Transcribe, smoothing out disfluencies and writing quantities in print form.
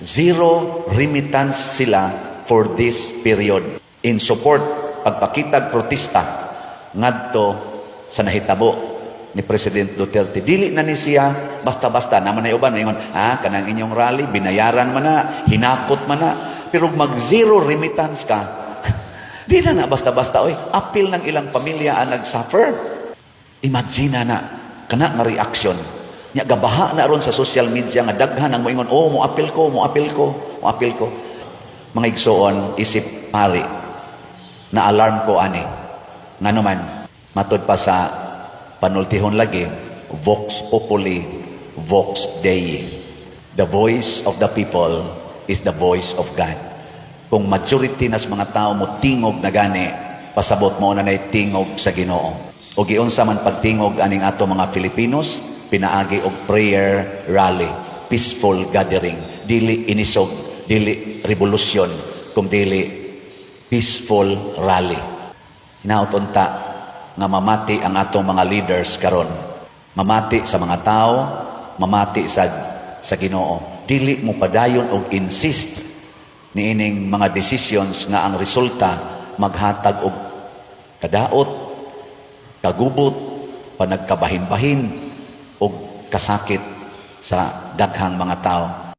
zero remittance sila for this period in support pagpakitag protesta ngadto sa nahitabo ni President Duterte. Dili na ni siya basta-basta naman ay uban ingon, kanang inyong rally binayaran man na, hinakot man na, pero mag zero remittance ka. Di na basta-basta oy, apil ng ilang pamilya ang nag-suffer. Imagine na kana nga reaction. Nya gabaha na ron sa social media nga daghan ang moingon, mo apil ko. Mga igsoon, isip pari, na alarm ko ani. Nga naman, matod pa sa panultihon lagi, Vox Populi, Vox Dei. The voice of the people is the voice of God. Kung majority nas mga tao mo tingog na gani, pasabot mo na tingog sa Ginoo. O giunsa man pagtingog aning ato mga Filipinos, pinaagi og prayer rally, peaceful gathering, dili inisog, dili revolusyon, kung dili peaceful rally. Hinautonta nga mamati ang atong mga leaders karon, mamati sa mga tao, mamati sa Ginoo. Dili mo padayon og insist niining mga decisions nga ang resulta maghatag og kadaot, kagubot, panagkabahin-bahin o kasakit sa daghang mga tao.